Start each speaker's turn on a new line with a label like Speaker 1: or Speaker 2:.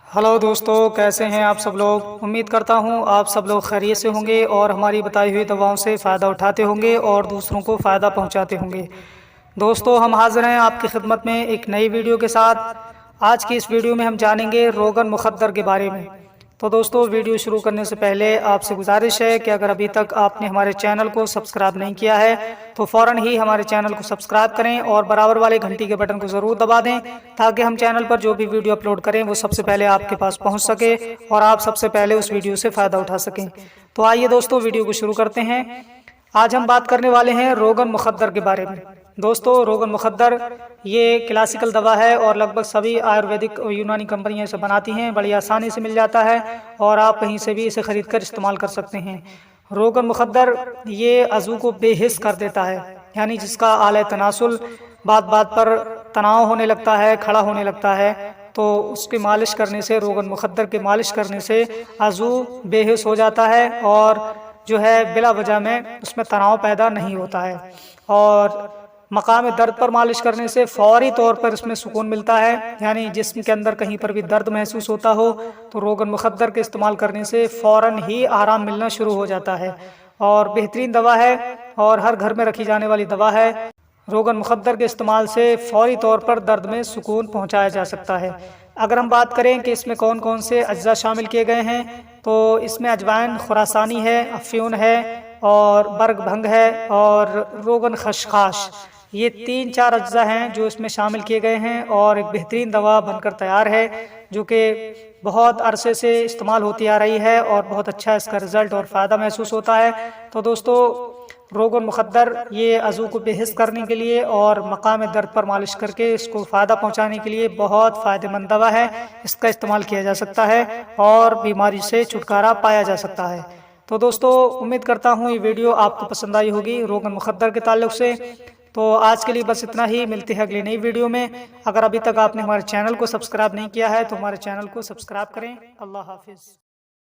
Speaker 1: Hello दोस्तों, कैसे हैं आप सब लोग। उम्मीद करता हूं आप सब लोग खैरियत से होंगे और हमारी बताई हुई दवाओं से फ़ायदा उठाते होंगे और दूसरों को फ़ायदा पहुंचाते होंगे। दोस्तों, हम हाजिर हैं आपकी खिदमत में एक नई वीडियो के साथ। आज की इस वीडियो में हम जानेंगे रोगन मुखद्दर के बारे में। तो दोस्तों, वीडियो शुरू करने से पहले आपसे गुजारिश है कि अगर अभी तक आपने हमारे चैनल को सब्सक्राइब नहीं किया है तो फ़ौरन ही हमारे चैनल को सब्सक्राइब करें और बराबर वाले घंटी के बटन को ज़रूर दबा दें ताकि हम चैनल पर जो भी वीडियो अपलोड करें वो सबसे पहले आपके पास पहुंच सके और आप सबसे पहले उस वीडियो से फ़ायदा उठा सकें। तो आइए दोस्तों, वीडियो को शुरू करते हैं। आज हम बात करने वाले हैं रोगन मुखद्दर के बारे में। दोस्तों, रोगन मुखद्दर ये क्लासिकल दवा है और लगभग सभी आयुर्वेदिक और यूनानी कंपनियां इसे बनाती हैं। बड़ी आसानी से मिल जाता है और आप कहीं से भी इसे खरीद कर इस्तेमाल कर सकते हैं। रोगन मुखद्दर ये अज़ू को बेहिस कर देता है, यानी जिसका आले तनासुल बात बात पर तनाव होने लगता है, खड़ा होने लगता है, तो उसकी मालिश करने से, रोगन मुखद्दर की मालिश करने से अज़ू बेहिस हो जाता है और जो है बिला वजह में उसमें तनाव पैदा नहीं होता है। और मकाम दर्द पर मालिश करने से फौरी तौर पर इसमें सुकून मिलता है, यानी जिस्म के अंदर कहीं पर भी दर्द महसूस होता हो तो रोगन मुखद्दर के इस्तेमाल करने से फ़ौरन ही आराम मिलना शुरू हो जाता है। और बेहतरीन दवा है और हर घर में रखी जाने वाली दवा है। रोगन मुखद्दर के इस्तेमाल से फौरी तौर पर दर्द में सुकून पहुंचाया जा सकता है। अगर हम बात करें कि इसमें कौन कौन से अज्जा शामिल किए गए हैं तो इसमें अजवाइन खुरासानी है, अफ्यून है और बर्ग भंग है और रोगन खशखाश, ये 3-4 अज्जा हैं जो इसमें शामिल किए गए हैं और एक बेहतरीन दवा बनकर तैयार है जो कि बहुत अरसे से इस्तेमाल होती आ रही है और बहुत अच्छा इसका रिज़ल्ट और फ़ायदा महसूस होता है। तो दोस्तों, रोगन मुखद्दर ये अज़ू को बेहिस करने के लिए और मकाम दर्द पर मालिश करके इसको फ़ायदा पहुंचाने के लिए बहुत फ़ायदेमंद दवा है। इसका इस्तेमाल किया जा सकता है और बीमारी से छुटकारा पाया जा सकता है। तो दोस्तों, उम्मीद करता हूँ ये वीडियो आपको पसंद आई होगी रोगन मुखद्दर के ताल्लुक़ से। तो आज के लिए बस इतना ही। मिलते हैं अगली नई वीडियो में। अगर अभी तक आपने हमारे चैनल को सब्सक्राइब नहीं किया है तो हमारे चैनल को सब्सक्राइब करें। अल्लाह हाफिज़।